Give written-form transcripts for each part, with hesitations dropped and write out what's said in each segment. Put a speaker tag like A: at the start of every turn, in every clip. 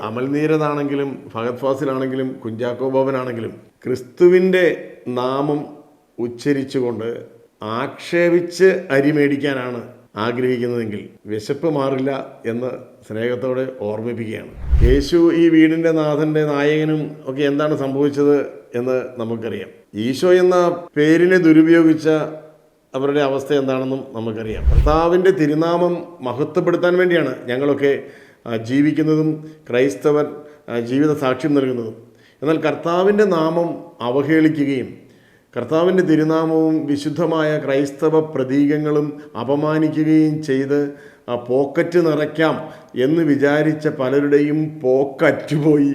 A: അമൽനീരദാണെങ്കിലും ഫഹദ് ഫാസിലാണെങ്കിലും കുഞ്ചാക്കോ ബോബനാണെങ്കിലും ക്രിസ്തുവിൻ്റെ നാമം ഉച്ചരിച്ചുകൊണ്ട് ആക്ഷേപിച്ച് അരി മേടിക്കാനാണ് ആഗ്രഹിക്കുന്നതെങ്കിൽ വിശപ്പ് മാറില്ല എന്ന് സ്നേഹത്തോടെ ഓർമ്മിപ്പിക്കുകയാണ്. യേശു ഈ വീടിൻ്റെ നാഥൻ്റെ നായകനും ഒക്കെ എന്താണ് സംഭവിച്ചത് എന്ന് നമുക്കറിയാം. ഈശോ എന്ന പേരിനെ ദുരുപയോഗിച്ച അവരുടെ അവസ്ഥ എന്താണെന്നും നമുക്കറിയാം. കർത്താവിൻ്റെ തിരുനാമം മഹത്വപ്പെടുത്താൻ വേണ്ടിയാണ് ഞങ്ങളൊക്കെ ജീവിക്കുന്നതും ക്രൈസ്തവർ ജീവിത സാക്ഷ്യം നൽകുന്നതും. എന്നാൽ കർത്താവിൻ്റെ നാമം അവഹേളിക്കുകയും കർത്താവിൻ്റെ തിരുനാമവും വിശുദ്ധമായ ക്രൈസ്തവ പ്രതീകങ്ങളും അപമാനിക്കുകയും ചെയ്ത് പോക്കറ്റ് നിറയ്ക്കാം എന്ന് വിചാരിച്ച പലരുടെയും പോക്കറ്റുപോയി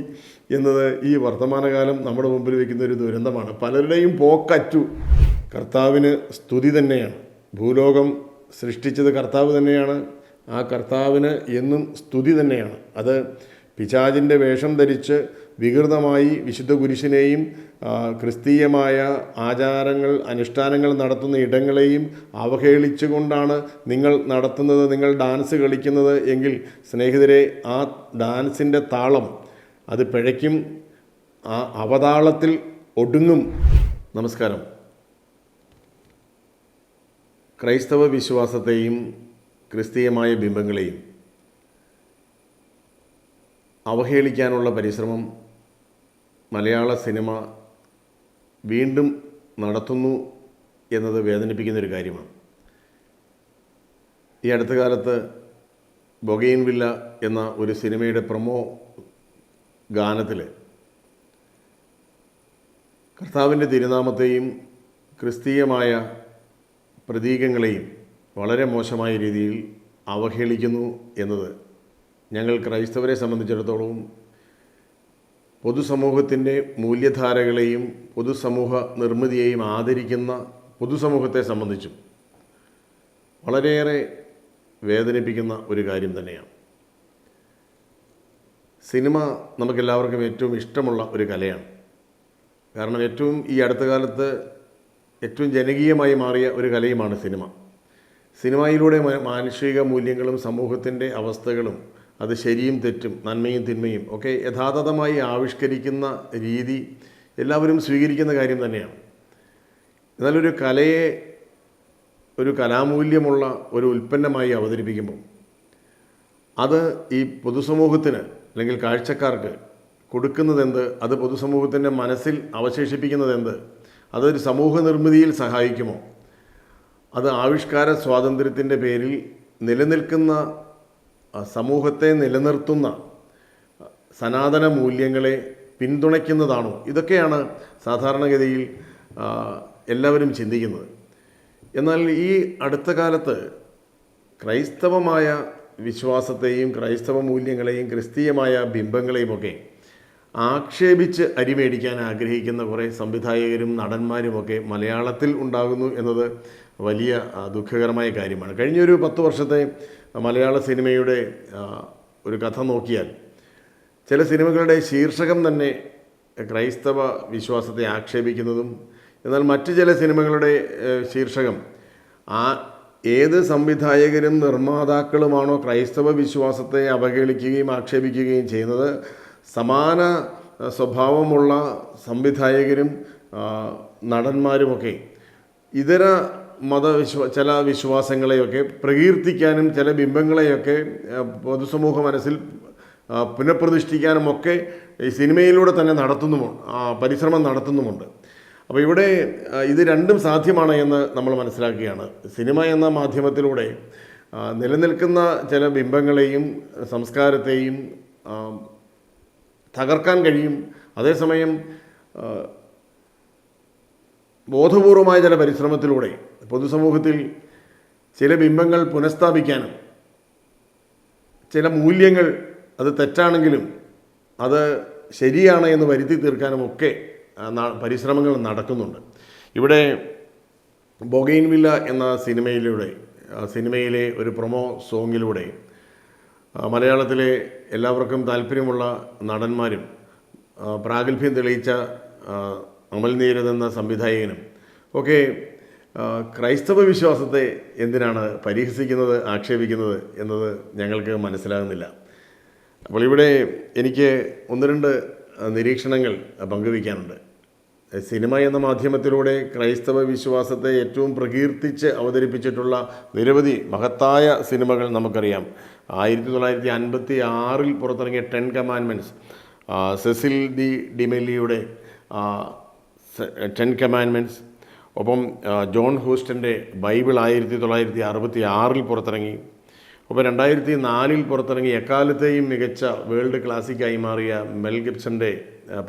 A: എന്നത് ഈ വർത്തമാനകാലം നമ്മുടെ മുമ്പിൽ വയ്ക്കുന്ന ഒരു ദുരന്തമാണ്. പലരുടെയും പോക്കറ്റു. കർത്താവിന് സ്തുതി തന്നെയാണ്. ഭൂലോകം സൃഷ്ടിച്ചത് കർത്താവ് തന്നെയാണ്. ആ കർത്താവിന് എന്നും സ്തുതി തന്നെയാണ്. അത് പിശാചിൻ്റെ വേഷം ധരിച്ച് വികൃതമായി വിശുദ്ധ കുരിശിനെയും ക്രിസ്തീയമായ ആചാരങ്ങൾ അനുഷ്ഠാനങ്ങൾ നടത്തുന്ന ഇടങ്ങളെയും അവഹേളിച്ചുകൊണ്ടാണ് നിങ്ങൾ നടത്തുന്നത്, നിങ്ങൾ ഡാൻസ് കളിക്കുന്നത് എങ്കിൽ സ്നേഹിതരെ, ആ ഡാൻസിൻ്റെ താളം അത് പിഴയ്ക്കും, ആ അവതാളത്തിൽ ഒടുങ്ങും. നമസ്കാരം. ക്രൈസ്തവ വിശ്വാസത്തെയും ക്രിസ്തീയമായ ബിംബങ്ങളെയും അവഹേളിക്കാനുള്ള പരിശ്രമം മലയാള സിനിമ വീണ്ടും നടത്തുന്നു എന്നത് വേദനിപ്പിക്കുന്നൊരു കാര്യമാണ്. ഈ അടുത്ത കാലത്ത് ബൊഗെയിൻവില്ല എന്ന ഒരു സിനിമയുടെ പ്രൊമോ ഗാനത്തിൽ കർത്താവിൻ്റെ തിരുനാമത്തെയും ക്രിസ്തീയമായ പ്രതീകങ്ങളെയും വളരെ മോശമായ രീതിയിൽ അവഹേളിക്കുന്നു എന്നത് ഞങ്ങൾ ക്രൈസ്തവരെ സംബന്ധിച്ചിടത്തോളം പൊതുസമൂഹത്തിൻ്റെ മൂല്യധാരകളെയും പൊതുസമൂഹ നിർമ്മിതിയെയും ആദരിക്കുന്ന പൊതുസമൂഹത്തെ സംബന്ധിച്ചും വളരെയേറെ വേദനിപ്പിക്കുന്ന ഒരു കാര്യം തന്നെയാണ്. സിനിമ നമുക്കെല്ലാവർക്കും ഏറ്റവും ഇഷ്ടമുള്ള ഒരു കലയാണ്. കാരണം ഈ അടുത്ത കാലത്ത് ഏറ്റവും ജനകീയമായി മാറിയ ഒരു കലയുമാണ് സിനിമ. സിനിമയിലൂടെ മാനുഷിക മൂല്യങ്ങളും സമൂഹത്തിൻ്റെ അവസ്ഥകളും അത് ശരിയും തെറ്റും നന്മയും തിന്മയും ഒക്കെ യഥാതഥമായി ആവിഷ്കരിക്കുന്ന രീതി എല്ലാവരും സ്വീകരിക്കുന്ന കാര്യം തന്നെയാണ്. എന്നാൽ ഒരു കലയെ ഒരു കലാമൂല്യമുള്ള ഒരു ഉൽപ്പന്നമായി അവതരിപ്പിക്കുമ്പോൾ അത് ഈ പൊതുസമൂഹത്തിന് അല്ലെങ്കിൽ കാഴ്ചക്കാർക്ക് കൊടുക്കുന്നതെന്ത്, അത് പൊതുസമൂഹത്തിൻ്റെ മനസ്സിൽ അവശേഷിപ്പിക്കുന്നതെന്ത്, അതൊരു സമൂഹ നിർമ്മിതിയിൽ സഹായിക്കുമോ, അത് ആവിഷ്കാര സ്വാതന്ത്ര്യത്തിൻ്റെ പേരിൽ നിലനിൽക്കുന്ന സമൂഹത്തെ നിലനിർത്തുന്ന സനാതന മൂല്യങ്ങളെ പിന്തുണയ്ക്കുന്നതാണോ? ഇതൊക്കെയാണ് സാധാരണഗതിയിൽ എല്ലാവരും ചിന്തിക്കുന്നത്. എന്നാൽ ഈ അടുത്ത കാലത്ത് ക്രൈസ്തവമായ വിശ്വാസത്തെയും ക്രൈസ്തവ മൂല്യങ്ങളെയും ക്രിസ്തീയമായ ബിംബങ്ങളെയുമൊക്കെ ആക്ഷേപിച്ച് അരിമേടിക്കാൻ ആഗ്രഹിക്കുന്ന കുറേ സംവിധായകരും നടന്മാരുമൊക്കെ മലയാളത്തിൽ ഉണ്ടാകുന്നു എന്നത് വലിയ ദുഃഖകരമായ കാര്യമാണ്. കഴിഞ്ഞൊരു 10 വർഷത്തെ മലയാള സിനിമയുടെ ഒരു കഥ നോക്കിയാൽ ചില സിനിമകളുടെ ശീർഷകം തന്നെ ക്രൈസ്തവ വിശ്വാസത്തെ ആക്ഷേപിക്കുന്നതും, എന്നാൽ മറ്റ് ചില സിനിമകളുടെ ശീർഷകം ഏത് സംവിധായകരും നിർമ്മാതാക്കളുമാണോ ക്രൈസ്തവ വിശ്വാസത്തെ അവഹേളിക്കുകയും ആക്ഷേപിക്കുകയും ചെയ്യുന്നത്, സമാന സ്വഭാവമുള്ള സംവിധായകരും നടന്മാരുമൊക്കെ ഇതര ചില വിശ്വാസങ്ങളെയൊക്കെ പ്രകീർത്തിക്കാനും ചില ബിംബങ്ങളെയൊക്കെ പൊതുസമൂഹ മനസ്സിൽ പുനഃപ്രതിഷ്ഠിക്കാനുമൊക്കെ ഈ സിനിമയിലൂടെ തന്നെ പരിശ്രമം നടത്തുന്നുമുണ്ട്. അപ്പോൾ ഇവിടെ ഇത് രണ്ടും സാധ്യമാണ് എന്ന് നമ്മൾ മനസ്സിലാക്കുകയാണ്. സിനിമ എന്ന മാധ്യമത്തിലൂടെ നിലനിൽക്കുന്ന ചില ബിംബങ്ങളെയും സംസ്കാരത്തെയും തകർക്കാൻ കഴിയും. അതേസമയം ബോധപൂർവമായ ചില പരിശ്രമത്തിലൂടെ പൊതുസമൂഹത്തിൽ ചില ബിംബങ്ങൾ പുനഃസ്ഥാപിക്കാനും ചില മൂല്യങ്ങൾ അത് തെറ്റാണെങ്കിലും അത് ശരിയാണ് എന്ന് വരുത്തി തീർക്കാനുമൊക്കെ പരിശ്രമങ്ങൾ നടക്കുന്നുണ്ട്. ഇവിടെ ബൊഗെയിൻവില്ല എന്ന സിനിമയിലെ ഒരു പ്രൊമോ സോങ്ങിലൂടെ മലയാളത്തിലെ എല്ലാവർക്കും താല്പര്യമുള്ള നടന്മാരും പ്രാഗൽഭ്യം തെളിയിച്ച അമൽനീരദ് എന്ന സംവിധായകനും ഒക്കെ ക്രൈസ്തവ വിശ്വാസത്തെ എന്തിനാണ് പരിഹസിക്കുന്നത്, ആക്ഷേപിക്കുന്നത് എന്നത് ഞങ്ങൾക്ക് മനസ്സിലാകുന്നില്ല. അപ്പോൾ ഇവിടെ എനിക്ക് ഒന്ന് രണ്ട് നിരീക്ഷണങ്ങൾ പങ്കുവയ്ക്കാനുണ്ട്. സിനിമ എന്ന മാധ്യമത്തിലൂടെ ക്രൈസ്തവ വിശ്വാസത്തെ ഏറ്റവും പ്രകീർത്തിച്ച് അവതരിപ്പിച്ചിട്ടുള്ള നിരവധി മഹത്തായ സിനിമകൾ നമുക്കറിയാം. 1956 പുറത്തിറങ്ങിയ 10 കമാൻഡ്മെൻറ്റ്സ്, സെസിൽ ഡി ഡിമെല്ലിയുടെ 10 കമാൻഡ്മെൻറ്റ്സ്, ഒപ്പം ജോൺ ഹൂസ്റ്റൻ്റെ ബൈബിൾ 1966 പുറത്തിറങ്ങി. അപ്പോൾ 2004 പുറത്തിറങ്ങി എക്കാലത്തെയും മികച്ച വേൾഡ് ക്ലാസിക്കായി മാറിയ മെൽ ഗിബ്സൻ്റെ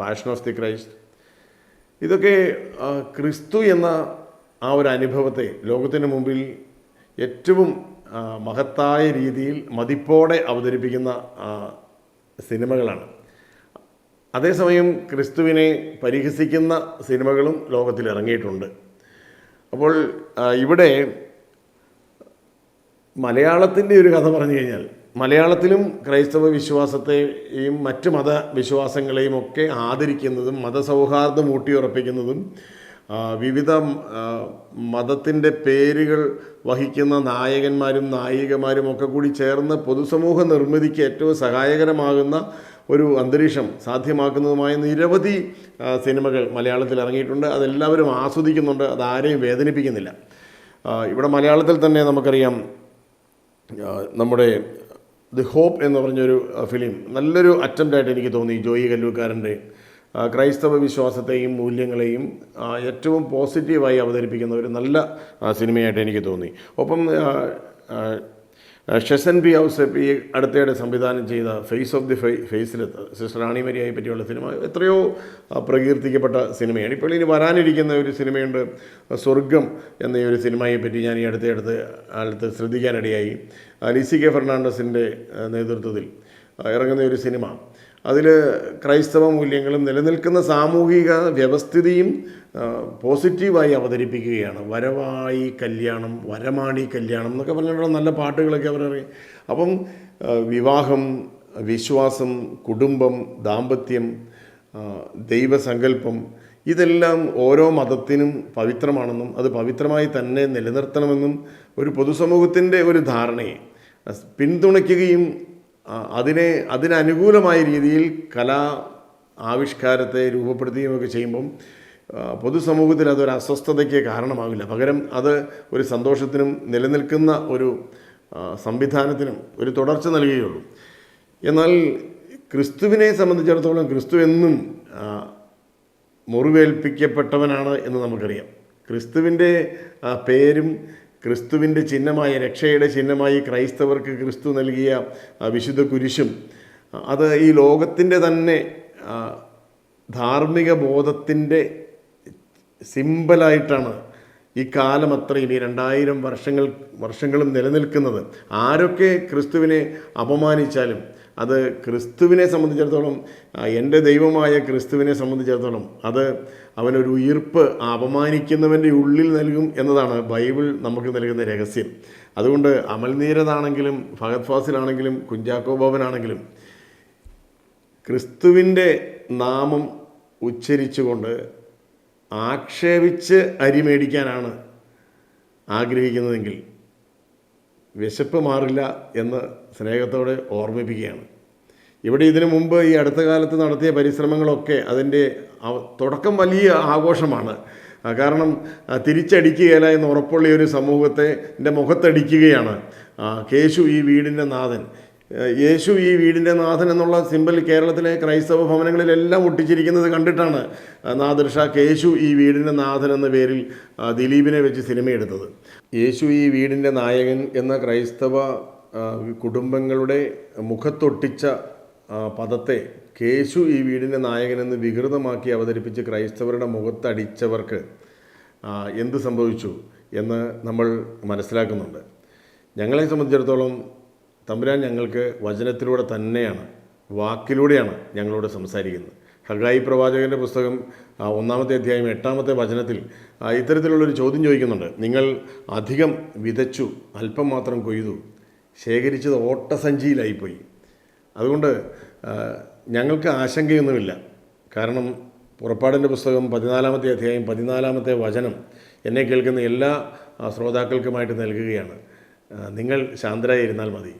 A: പാഷൻ ഓഫ് ദി ക്രൈസ്റ്റ്. ഇതൊക്കെ ക്രിസ്തു എന്ന ആ ഒരു അനുഭവത്തെ ലോകത്തിന് മുമ്പിൽ ഏറ്റവും മഹത്തായ രീതിയിൽ മതിപ്പോടെ അവതരിപ്പിക്കുന്ന സിനിമകളാണ്. അതേസമയം ക്രിസ്തുവിനെ പരിഹസിക്കുന്ന സിനിമകളും ലോകത്തിൽ ഇറങ്ങിയിട്ടുണ്ട്. അപ്പോൾ ഇവിടെ മലയാളത്തിൻ്റെ ഒരു കഥ പറഞ്ഞു കഴിഞ്ഞാൽ, മലയാളത്തിലും ക്രൈസ്തവ വിശ്വാസത്തെയും മറ്റ് മതവിശ്വാസങ്ങളെയും ഒക്കെ ആദരിക്കുന്നതും മതസൗഹാർദ്ദം ഊട്ടിയുറപ്പിക്കുന്നതും വിവിധ മതത്തിൻ്റെ പേരുകൾ വഹിക്കുന്ന നായകന്മാരും നായികമാരും ഒക്കെ കൂടി ചേർന്ന് പൊതുസമൂഹ നിർമ്മിതിക്ക് ഏറ്റവും സഹായകരമാകുന്ന ഒരു അന്തരീക്ഷം സാധ്യമാക്കുന്നതുമായ നിരവധി സിനിമകൾ മലയാളത്തിൽ ഇറങ്ങിയിട്ടുണ്ട്. അതെല്ലാവരും ആസ്വദിക്കുന്നുണ്ട്, അതാരെയും വേദനിപ്പിക്കുന്നില്ല. ഇവിടെ മലയാളത്തിൽ തന്നെ നമുക്കറിയാം, നമ്മുടെ ദി ഹോപ്പ് എന്ന് പറഞ്ഞൊരു ഫിലിം നല്ലൊരു അറ്റംപ്റ്റായിട്ട് എനിക്ക് തോന്നി. ജോയി കല്ലൂക്കാരൻ്റെ ക്രൈസ്തവ വിശ്വാസത്തെയും മൂല്യങ്ങളെയും ഏറ്റവും പോസിറ്റീവായി അവതരിപ്പിക്കുന്ന ഒരു നല്ല സിനിമയായിട്ട് എനിക്ക് തോന്നി. ഒപ്പം ഷെസൻ പി ഔസേപ്പ് ഈ അടുത്തിടെ സംവിധാനം ചെയ്ത ഫേസ് ഓഫ് ദി ഫേസിലെത്ത് സിസ്റ്റർ റാണി മരിയയെ പറ്റിയുള്ള സിനിമ എത്രയോ പ്രകീർത്തിക്കപ്പെട്ട സിനിമയാണ്. ഇപ്പോൾ ഇനി വരാനിരിക്കുന്ന ഒരു സിനിമയുണ്ട്, സ്വർഗം എന്ന ഒരു സിനിമയെ പറ്റി ഞാൻ ഈ അടുത്ത് ശ്രദ്ധിക്കാനിടയായി. ലിസി കെ ഫെർണാണ്ടസിൻ്റെ നേതൃത്വത്തിൽ ഇറങ്ങുന്ന ഒരു സിനിമ. അതിൽ ക്രൈസ്തവ മൂല്യങ്ങളും നിലനിൽക്കുന്ന സാമൂഹിക വ്യവസ്ഥിതിയും പോസിറ്റീവായി അവതരിപ്പിക്കുകയാണ്. വരവായി കല്യാണം, വരമാണി കല്യാണം എന്നൊക്കെ പറഞ്ഞിട്ടുള്ള നല്ല പാട്ടുകളൊക്കെ അവരറിയാം. അപ്പം വിവാഹം, വിശ്വാസം, കുടുംബം, ദാമ്പത്യം, ദൈവസങ്കല്പം, ഇതെല്ലാം ഓരോ മതത്തിനും പവിത്രമാണെന്നും അത് പവിത്രമായി തന്നെ നിലനിർത്തണമെന്നും ഒരു പൊതുസമൂഹത്തിൻ്റെ ഒരു ധാരണയെ പിന്തുണയ്ക്കുകയും അതിനനുകൂലമായ രീതിയിൽ കലാ ആവിഷ്കാരത്തെ രൂപപ്പെടുത്തുകയുമൊക്കെ ചെയ്യുമ്പം പൊതുസമൂഹത്തിൽ അതൊരു അസ്വസ്ഥതയ്ക്ക് കാരണമാവില്ല. പകരം അത് ഒരു സന്തോഷത്തിനും നിലനിൽക്കുന്ന ഒരു സംവിധാനത്തിനും ഒരു തുടർച്ച നൽകുകയുള്ളൂ. എന്നാൽ ക്രിസ്തുവിനെ സംബന്ധിച്ചിടത്തോളം ക്രിസ്തു എന്നും മുറിവേൽപ്പിക്കപ്പെട്ടവനാണ് എന്ന് നമുക്കറിയാം. ക്രിസ്തുവിൻ്റെ പേരും ക്രിസ്തുവിൻ്റെ ചിഹ്നമായ, രക്ഷയുടെ ചിഹ്നമായി ക്രൈസ്തവർക്ക് ക്രിസ്തു നൽകിയ വിശുദ്ധ കുരിശും അത് ഈ ലോകത്തിൻ്റെ തന്നെ ധാർമ്മിക ബോധത്തിൻ്റെ സിമ്പലായിട്ടാണ് ഈ കാലം അത്രയും ഈ 2000 വർഷങ്ങളും നിലനിൽക്കുന്നത്. ആരൊക്കെ ക്രിസ്തുവിനെ അപമാനിച്ചാലും അത് ക്രിസ്തുവിനെ സംബന്ധിച്ചിടത്തോളം, എൻ്റെ ദൈവമായ ക്രിസ്തുവിനെ സംബന്ധിച്ചിടത്തോളം അത് അവനൊരു ഉയിർപ്പ് അപമാനിക്കുന്നവൻ്റെ ഉള്ളിൽ നൽകും എന്നതാണ് ബൈബിൾ നമുക്ക് നൽകുന്ന രഹസ്യം. അതുകൊണ്ട് അമൽനീരതാണെങ്കിലും ഫഹദ് ഫാസിലാണെങ്കിലും കുഞ്ചാക്കോ ബോബനാണെങ്കിലും ക്രിസ്തുവിൻ്റെ നാമം ഉച്ചരിച്ചുകൊണ്ട് ആക്ഷേപിച്ച് അരി മേടിക്കാനാണ് ആഗ്രഹിക്കുന്നതെങ്കിൽ വിശപ്പ് മാറില്ല എന്ന് സ്നേഹത്തോടെ ഓർമ്മിപ്പിക്കുകയാണ്. ഇവിടെ ഇതിനു മുമ്പ് ഈ അടുത്ത കാലത്ത് നടത്തിയ പരിശ്രമങ്ങളൊക്കെ അതിൻ്റെ തുടക്കം വലിയ ആഘോഷമാണ്. കാരണം തിരിച്ചടിക്കുകയില്ല എന്ന് ഉറപ്പുള്ള ഒരു സമൂഹത്തെ മുഖത്തടിക്കുകയാണ്. കേശു ഈ വീടിൻ്റെ നാഥൻ, യേശു ഈ വീടിൻ്റെ നാഥൻ എന്നുള്ള സിമ്പൽ കേരളത്തിലെ ക്രൈസ്തവ ഭവനങ്ങളിലെല്ലാം ഒട്ടിച്ചിരിക്കുന്നത് കണ്ടിട്ടാണ് നാദിർഷ കേശു ഈ വീടിൻ്റെ നാഥൻ എന്ന പേരിൽ ദിലീപിനെ വെച്ച് സിനിമയെടുത്തത്. യേശു ഈ വീടിൻ്റെ നായകൻ എന്ന ക്രൈസ്തവ കുടുംബങ്ങളുടെ മുഖത്തൊട്ടിച്ച പദത്തെ കേശു ഈ വീടിൻ്റെ നായകനെന്ന് വികൃതമാക്കി അവതരിപ്പിച്ച് ക്രൈസ്തവരുടെ മുഖത്തടിച്ചവർക്ക് എന്ത് സംഭവിച്ചു എന്ന് നമ്മൾ മനസ്സിലാക്കുന്നുണ്ട്. ഞങ്ങളെ സംബന്ധിച്ചിടത്തോളം തമ്പുരാൻ ഞങ്ങൾക്ക് വചനത്തിലൂടെ തന്നെയാണ്, വാക്കിലൂടെയാണ് ഞങ്ങളോട് സംസാരിക്കുന്നത്. ഹഗായി പ്രവാചകൻ്റെ പുസ്തകം 1-ാമത്തെ അധ്യായം 8-ാമത്തെ വചനത്തിൽ ഇത്തരത്തിലുള്ളൊരു ചോദ്യം ചോദിക്കുന്നുണ്ട്. നിങ്ങൾ അധികം വിതച്ചു, അല്പം മാത്രം കൊയ്തു, ശേഖരിച്ചത് ഓട്ടസഞ്ചിയിലായിപ്പോയി. അതുകൊണ്ട് ഞങ്ങൾക്ക് ആശങ്കയൊന്നുമില്ല. കാരണം പുറപ്പാടിൻ്റെ പുസ്തകം 14-ാമത്തെ അധ്യായം 14-ാമത്തെ വചനം എന്നെ കേൾക്കുന്ന എല്ലാ ശ്രോതാക്കൾക്കുമായിട്ട് നൽകുകയാണ്. നിങ്ങൾ ശാന്തരായിരുന്നാൽ മതി,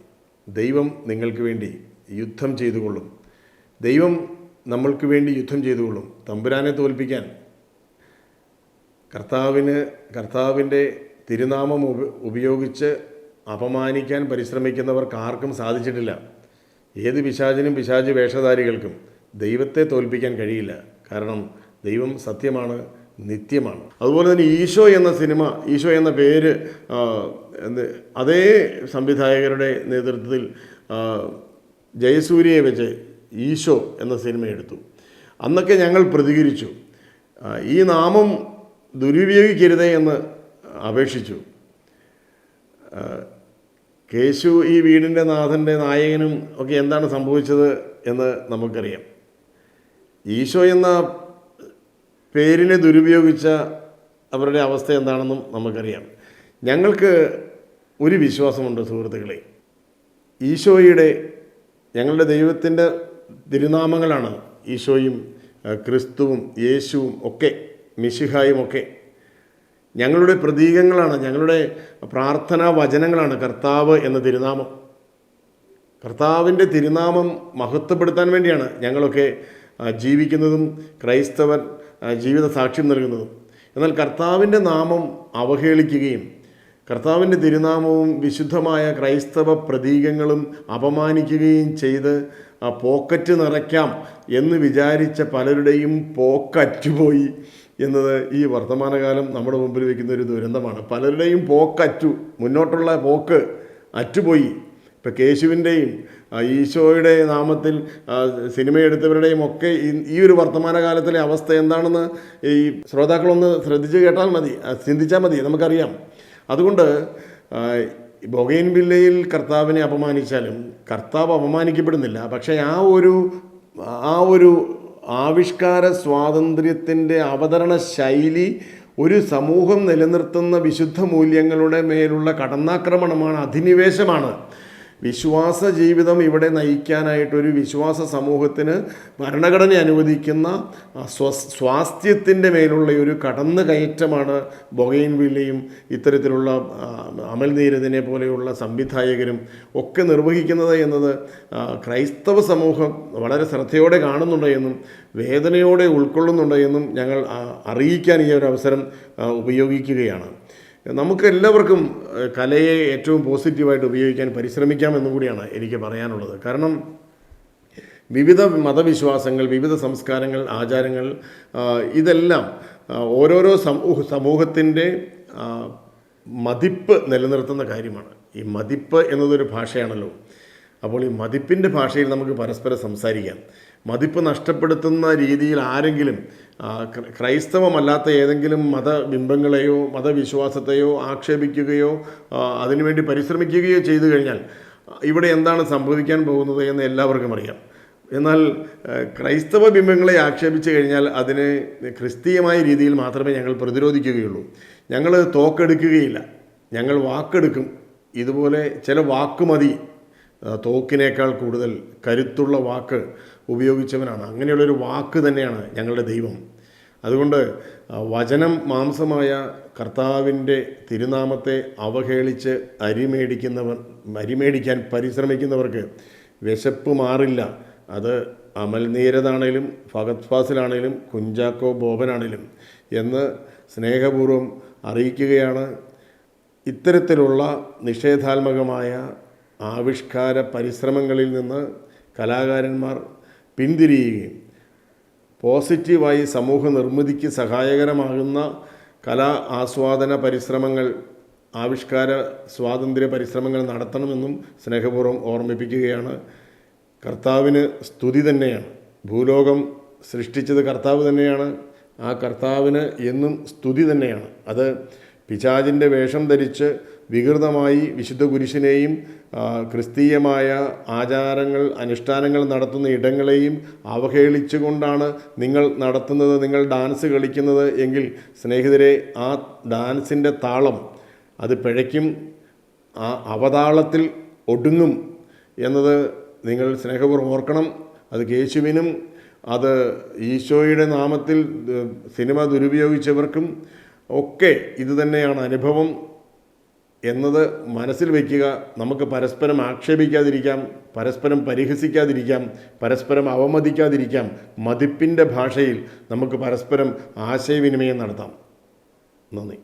A: ദൈവം നിങ്ങൾക്ക് വേണ്ടി യുദ്ധം ചെയ്തുകൊള്ളും. ദൈവം നമ്മൾക്ക് വേണ്ടി യുദ്ധം ചെയ്തുകൊള്ളും. തമ്പുരാനെ തോൽപ്പിക്കാൻ കർത്താവിൻ്റെ തിരുനാമം ഉപയോഗിച്ച് അപമാനിക്കാൻ പരിശ്രമിക്കുന്നവർക്ക് ആർക്കും സാധിച്ചിട്ടില്ല. ഏത് പിശാചിനും പിശാച് വേഷധാരികൾക്കും ദൈവത്തെ തോൽപ്പിക്കാൻ കഴിയില്ല. കാരണം ദൈവം സത്യമാണ്, നിത്യമാണ്. അതുപോലെ തന്നെ ഈശോ എന്ന സിനിമ, ഈശോ എന്ന പേര് അതേ സംവിധായകരുടെ നേതൃത്വത്തിൽ ജയസൂര്യയെ വെച്ച് ഈശോ എന്ന സിനിമ എടുത്തു. അന്നൊക്കെ ഞങ്ങൾ പ്രതികരിച്ചു. ഈ നാമം ദുരുപയോഗിക്കരുതേ എന്ന് അപേക്ഷിച്ചു. കേശു ഈ വീടിൻ്റെ നാഥൻ്റെ നായകനും ഒക്കെ എന്താണ് സംഭവിച്ചത് എന്ന് നമുക്കറിയാം. ഈശോ എന്ന പേരിനെ ദുരുപയോഗിച്ച അവരുടെ അവസ്ഥ എന്താണെന്നും നമുക്കറിയാം. ഞങ്ങൾക്ക് ഒരു വിശ്വാസമുണ്ട് സുഹൃത്തുക്കളെ. ഈശോയുടെ, ഞങ്ങളുടെ ദൈവത്തിൻ്റെ തിരുനാമങ്ങളാണ് ഈശോയും ക്രിസ്തുവും യേശുവും ഒക്കെ, മിശിഹായും ഒക്കെ. ഞങ്ങളുടെ പ്രതീകങ്ങളാണ്, ഞങ്ങളുടെ പ്രാർത്ഥനാ വചനങ്ങളാണ് കർത്താവ് എന്ന തിരുനാമം. കർത്താവിൻ്റെ തിരുനാമം മഹത്വപ്പെടുത്താൻ വേണ്ടിയാണ് ഞങ്ങളൊക്കെ ജീവിക്കുന്നതും ക്രൈസ്തവർ ജീവിത സാക്ഷ്യം നൽകുന്നതും. എന്നാൽ കർത്താവിൻ്റെ നാമം അവഹേളിക്കുകയും കർത്താവിൻ്റെ തിരുനാമവും വിശുദ്ധമായ ക്രൈസ്തവ പ്രതീകങ്ങളും അപമാനിക്കുകയും ചെയ്ത് പോക്കറ്റ് നിറയ്ക്കാം എന്ന് വിചാരിച്ച പലരുടെയും പോക്കറ്റുപോയി എന്നത് ഈ വർത്തമാനകാലം നമ്മുടെ മുമ്പിൽ വയ്ക്കുന്ന ഒരു ദുരന്തമാണ്. പലരുടെയും പോക്കറ്റു, മുന്നോട്ടുള്ള പോക്ക് അറ്റുപോയി. ഇപ്പം കേശുവിൻ്റെയും ഈശോയുടെ നാമത്തിൽ സിനിമയെടുത്തവരുടെയും ഒക്കെ ഈ ഒരു വർത്തമാനകാലത്തിലെ അവസ്ഥ എന്താണെന്ന് ഈ ശ്രോതാക്കളൊന്ന് ശ്രദ്ധിച്ച് കേട്ടാൽ മതി, ചിന്തിച്ചാൽ മതി, നമുക്കറിയാം. അതുകൊണ്ട് ബൊഗെയിൻവില്ലയിൽ കർത്താവിനെ അപമാനിച്ചാലും കർത്താവ് അപമാനിക്കപ്പെടുന്നില്ല. പക്ഷേ ആ ഒരു ആവിഷ്കാര സ്വാതന്ത്ര്യത്തിൻ്റെ അവതരണ ശൈലി ഒരു സമൂഹം നിലനിർത്തുന്ന വിശുദ്ധ മൂല്യങ്ങളുടെ മേലുള്ള കടന്നാക്രമണമാണ്, അധിനിവേശമാണ്. വിശ്വാസ ജീവിതം ഇവിടെ നയിക്കാനായിട്ടൊരു വിശ്വാസ സമൂഹത്തിന് ഭരണഘടന അനുവദിക്കുന്ന സ്വാസ്ഥ്യത്തിൻ്റെ മേലുള്ള ഒരു കടന്നു കയറ്റമാണ് ബൊഗെയിൻവില്ലയും ഇത്തരത്തിലുള്ള അമൽ നീരദിനെ പോലെയുള്ള സംവിധായകരും ഒക്കെ നിർവഹിക്കുന്നത് എന്നത് ക്രൈസ്തവ സമൂഹം വളരെ ശ്രദ്ധയോടെ കാണുന്നുണ്ട് എന്നും വേദനയോടെ ഉൾക്കൊള്ളുന്നുണ്ട് എന്നും ഞങ്ങൾ അറിയിക്കാൻ ഈ ഒരു അവസരം ഉപയോഗിക്കുകയാണ്. നമുക്ക് എല്ലാവർക്കും കലയെ ഏറ്റവും പോസിറ്റീവായിട്ട് ഉപയോഗിക്കാൻ പരിശ്രമിക്കാമെന്നും കൂടിയാണ് എനിക്ക് പറയാനുള്ളത്. കാരണം വിവിധ മതവിശ്വാസങ്ങൾ, വിവിധ സംസ്കാരങ്ങൾ, ആചാരങ്ങൾ, ഇതെല്ലാം ഓരോരോ സമൂഹത്തിൻ്റെ മതിപ്പ് നിലനിർത്തുന്ന കാര്യമാണ്. ഈ മതിപ്പ് എന്നതൊരു ഭാഷയാണല്ലോ. അപ്പോൾ ഈ മതിപ്പിൻ്റെ ഭാഷയിൽ നമുക്ക് പരസ്പരം സംസാരിക്കാം. മതിപ്പ് നഷ്ടപ്പെടുത്തുന്ന രീതിയിൽ ആരെങ്കിലും ക്രൈസ്തവമല്ലാത്ത ഏതെങ്കിലും മതബിംബങ്ങളെയോ മതവിശ്വാസത്തെയോ ആക്ഷേപിക്കുകയോ അതിനുവേണ്ടി പരിശ്രമിക്കുകയോ ചെയ്തു കഴിഞ്ഞാൽ ഇവിടെ എന്താണ് സംഭവിക്കാൻ പോകുന്നത് എന്ന് എല്ലാവർക്കും അറിയാം. എന്നാൽ ക്രൈസ്തവ ബിംബങ്ങളെ ആക്ഷേപിച്ചു കഴിഞ്ഞാൽ അതിനെ ക്രിസ്തീയമായ രീതിയിൽ മാത്രമേ ഞങ്ങൾ പ്രതിരോധിക്കുകയുള്ളൂ. ഞങ്ങൾ തോക്കെടുക്കുകയില്ല, ഞങ്ങൾ വാക്കെടുക്കും. ഇതുപോലെ ചില വാക്കുമതി തോക്കിനേക്കാൾ കൂടുതൽ കരുത്തുള്ള വാക്ക് ഉപയോഗിച്ചവനാണ്. അങ്ങനെയുള്ളൊരു വാക്ക് തന്നെയാണ് ഞങ്ങളുടെ ദൈവം. അതുകൊണ്ട് വചനം മാംസമായ കർത്താവിൻ്റെ തിരുനാമത്തെ അവഹേളിച്ച് അരിമേടിക്കാൻ പരിശ്രമിക്കുന്നവർക്ക് വിശപ്പ് മാറില്ല. അത് അമൽ നീരദാണേലും ഫഹദ് ഫാസിലാണേലും കുഞ്ചാക്കോ ബോബനാണേലും എന്ന് സ്നേഹപൂർവ്വം അറിയിക്കുകയാണ്. ഇത്തരത്തിലുള്ള നിഷേധാത്മകമായ ആവിഷ്കാര പരിശ്രമങ്ങളിൽ നിന്ന് കലാകാരന്മാർ പിന്തിരിയുകയും പോസിറ്റീവായി സമൂഹ നിർമ്മിതിക്ക് സഹായകരമാകുന്ന കലാ ആസ്വാദന പരിശ്രമങ്ങൾ, ആവിഷ്കാര സ്വാതന്ത്ര്യ പരിശ്രമങ്ങൾ നടത്തണമെന്നും സ്നേഹപൂർവ്വം ഓർമ്മിപ്പിക്കുകയാണ്. കർത്താവിന് സ്തുതി തന്നെയാണ്. ഭൂലോകം സൃഷ്ടിച്ചത് കർത്താവ് തന്നെയാണ്. ആ കർത്താവിന് എന്നും സ്തുതി തന്നെയാണ്. അത് പിശാചിൻ്റെ വേഷം ധരിച്ച് വികൃതമായി വിശുദ്ധ കുരിശിനെയും ക്രിസ്തീയമായ ആചാരങ്ങൾ അനുഷ്ഠാനങ്ങൾ നടത്തുന്ന ഇടങ്ങളെയും അവഹേളിച്ചുകൊണ്ടാണ് നിങ്ങൾ നടത്തുന്നത്, നിങ്ങൾ ഡാൻസ് കളിക്കുന്നത് എങ്കിൽ സ്നേഹിതരെ, ആ ഡാൻസിൻ്റെ താളം അത് പിഴയ്ക്കും, ആ അവതാളത്തിൽ ഒടുങ്ങും എന്നത് നിങ്ങൾ സ്നേഹപൂർവ്വം ഓർക്കണം. അത് യേശുവിനും അത് ഈശോയുടെ നാമത്തിൽ സിനിമ ദുരുപയോഗിച്ചവർക്കും ഒക്കെ ഇതുതന്നെയാണ് അനുഭവം. എന്നത് മനസ്സിൽ വയ്ക്കുക. നമുക്ക് പരസ്പരം ആക്ഷേപിക്കാതിരിക്കാം, പരസ്പരം പരിഹസിക്കാതിരിക്കാം, പരസ്പരം അവമതിക്കാതിരിക്കാം. മതിപ്പിൻ്റെ ഭാഷയിൽ നമുക്ക് പരസ്പരം ആശയവിനിമയം നടത്താം. നന്ദി.